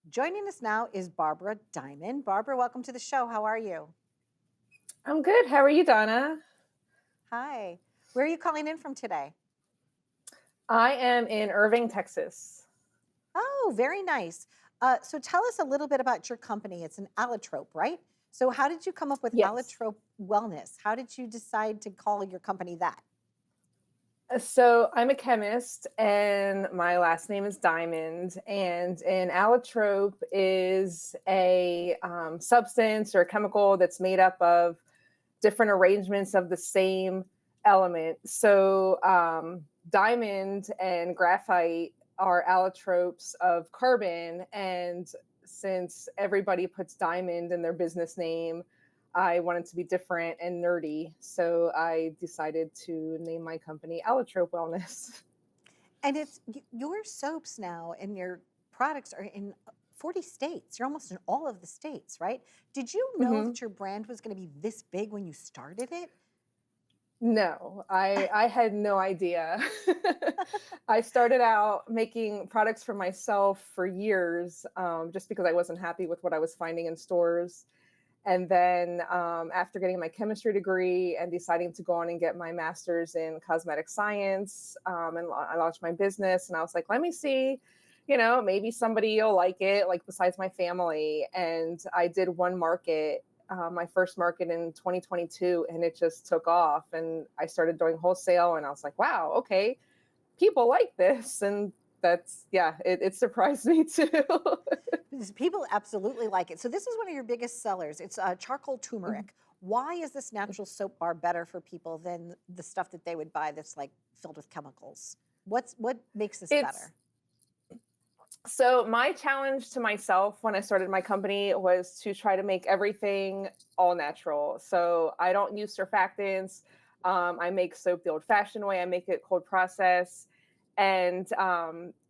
Joining us now is Barbara Diamond. Barbara, welcome to the show. How are you? I'm good. How are you, Donna? Hi. Where are you calling in from today? I am in Irving, Texas. Oh, very nice. So tell us a little bit about your company. It's an allotrope, right? So how did you come up with Yes. Allotrope Wellness? How did you decide to call your company that? So I'm a chemist and my last name is Diamond. And an allotrope is a substance or a chemical that's made up of different arrangements of the same element. So diamond and graphite are allotropes of carbon. And since everybody puts diamond in their business name, I wanted to be different and nerdy. So I decided to name my company Allotrope Wellness. And your soaps now and your products are in 40 states. You're almost in all of the states, right? Did you know Hmm. that your brand was going to be this big when you started it? No, I had no idea. I started out making products for myself for years, just because I wasn't happy with what I was finding in stores. And then after getting my chemistry degree and deciding to go on and get my master's in cosmetic science, I launched my business. And I was like, let me see, maybe somebody will like it, like besides my family. And I did one market, my first market in 2022, and it just took off. And I started doing wholesale, and I was like, wow, okay, people like this. And that's, yeah, it surprised me too. Because people absolutely like it. So this is one of your biggest sellers. It's charcoal turmeric. Why is this natural soap bar better for people than the stuff that they would buy that's like filled with chemicals? What makes this it's better? So my challenge to myself when I started my company was to try to make everything all natural. So I don't use surfactants. I make soap the old-fashioned way. I make it cold process, and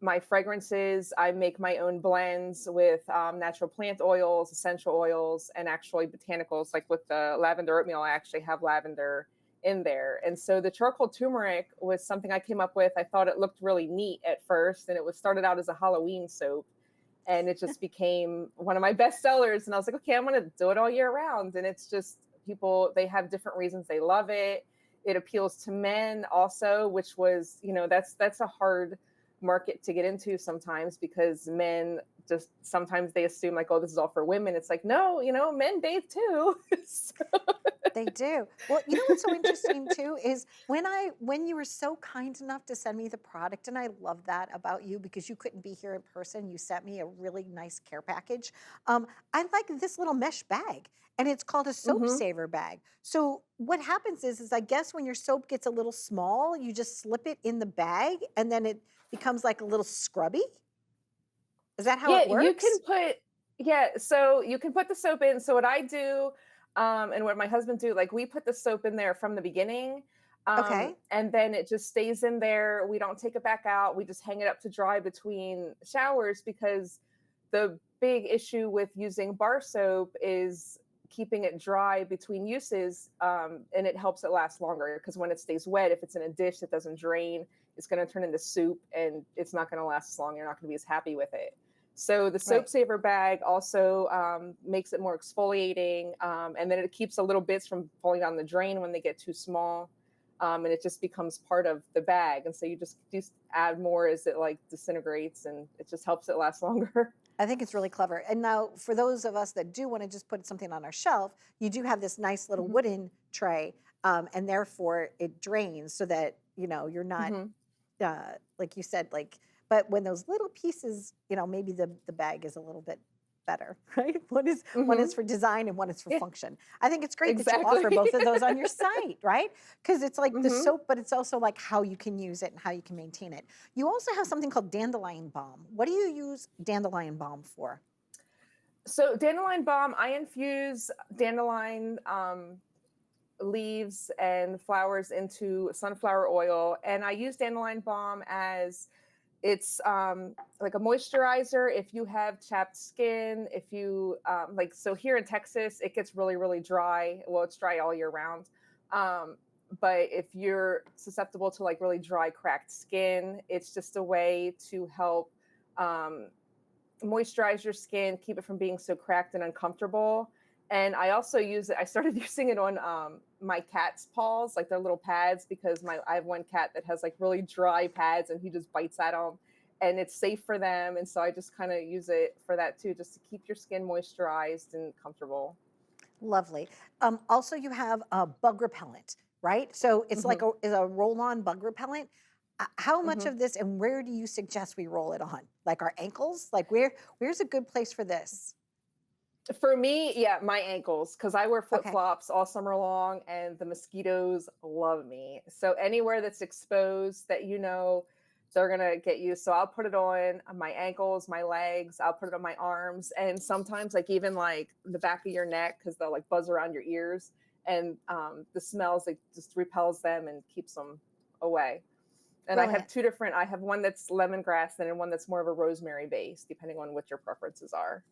my fragrances, I make my own blends with natural plant oils, essential oils, and actually botanicals. Like with the lavender oatmeal, I actually have lavender in there. And so the charcoal turmeric was something I came up with. I thought it looked really neat at first, and it was started out as a Halloween soap, and it just became one of my best sellers. And I was like, okay, I'm going to do it all year round. And it's just people, they have different reasons they love it. It appeals to men also, which was, that's a hard market to get into sometimes, because men just sometimes they assume like, oh, this is all for women. It's like, no, men bathe too. So, They do. Well, you know what's so interesting too is when you were so kind enough to send me the product, and I love that about you because you couldn't be here in person. You sent me a really nice care package. I like this little mesh bag, and it's called a soap mhm. saver bag. So what happens is I guess when your soap gets a little small, you just slip it in the bag, and then it becomes like a little scrubby. Is that how Yeah, it you can works? put yeah, so you can put the soap in. So what I do, and what my husband do, like we put the soap in there from the beginning, Okay. and then it just stays in there. We don't take it back out. We just hang it up to dry between showers, because the big issue with using bar soap is keeping it dry between uses, and it helps it last longer, because when it stays wet, if it's in a dish that doesn't drain, it's going to turn into soup, and it's not going to last as long. You're not going to be as happy with it. So the soap Right. saver bag also makes it more exfoliating, and then it keeps the little bits from falling down the drain when they get too small, and it just becomes part of the bag. And so you just add more as it like disintegrates, and it just helps it last longer. I think it's really clever. And now, for those of us that do want to just put something on our shelf, you do have this nice little Hmm. wooden tray, and therefore it drains so that you're not Hmm. like you said, like. But when those little pieces, maybe the bag is a little bit better, right? One is Hmm. for design and one is for Yeah, function. I think it's great that you offer exactly. both of those on your site, right? Because it's like the Hmm. soap, but it's also like how you can use it and how you can maintain it. You also have something called dandelion balm. What do you use dandelion balm for? So dandelion balm, I infuse dandelion leaves and flowers into sunflower oil, and I use dandelion balm as it's like a moisturizer if you have chapped skin. If you like, so here in Texas, it gets really, really dry. Well, it's dry all year round. Um, but if you're susceptible to like really dry, cracked skin, it's just a way to help um, moisturize your skin, keep it from being so cracked and uncomfortable. And I also use it. I started using it on my cat's paws, like their little pads, because I have one cat that has like really dry pads, and he just bites at them, and it's safe for them. And so I just kind of use it for that too, just to keep your skin moisturized and comfortable. Lovely. Also, you have a bug repellent, right? So it's like Hmm. a roll-on bug repellent. How much Hmm. of this and where do you suggest we roll it on? Like our ankles? Like where's a good place for this? For me, yeah, my ankles, because I wear flip Okay, flops all summer long, and the mosquitoes love me. So anywhere that's exposed, that they're gonna get you. So I'll put it on my ankles, my legs. I'll put it on my arms, and sometimes like even like the back of your neck, because they'll like buzz around your ears, and the smells like just repels them and keeps them away. And I have brilliant. two different. I have one that's lemongrass and one that's more of a rosemary base, depending on what your preferences are.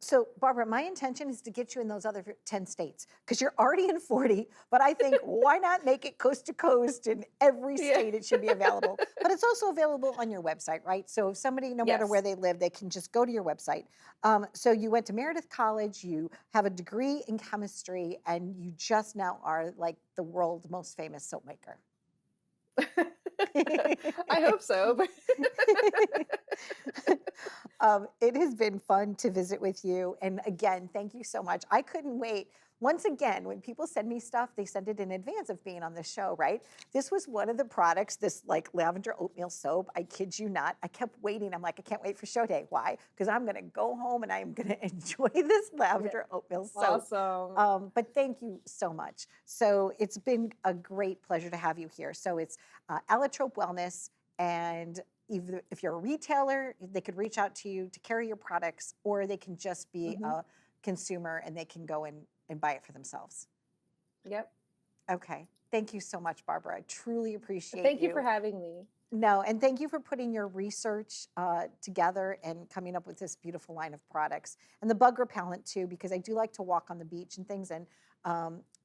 So, Barbara, my intention is to get you in those other 10 states because you're already in 40. But I think why not make it coast to coast in every Yeah. state? It should be available. But it's also available on your website, right? So, if somebody, no matter where Yes. they live, they can just go to your website. So, you went to Meredith College, you have a degree in chemistry, and you just now are like the world's most famous soap maker. I hope so. But It has been fun to visit with you. And again, thank you so much. I couldn't wait. Once again, when people send me stuff, they send it in advance of being on the show, right? This was one of the products, this like lavender oatmeal soap. I kid you not. I kept waiting. I'm like, I can't wait for show day. Why? Because I'm going to go home and I am going to enjoy this yeah, lavender oatmeal soap. awesome. But thank you so much. So it's been a great pleasure to have you here. So it's Allotrope Wellness, and either if you're a retailer, they could reach out to you to carry your products, or they can just be Hmm. a consumer and they can go and buy it for themselves. Yep. Okay. Thank you so much, Barbara. I truly appreciate Thank you for you. having me. No, and thank you for putting your research together and coming up with this beautiful line of products. And the bug repellent too, because I do like to walk on the beach and things. And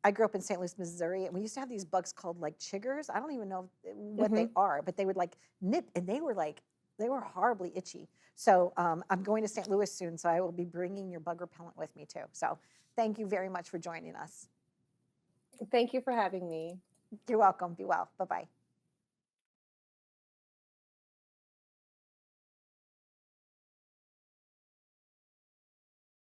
I grew up in St. Louis, Missouri, and we used to have these bugs called like chiggers. I don't even know what they Hmm. are, but they would like nip, and they were horribly itchy. So I'm going to St. Louis soon, so I will be bringing your bug repellent with me too. So thank you very much for joining us. Thank you for having me. You're welcome. Be well. Bye bye.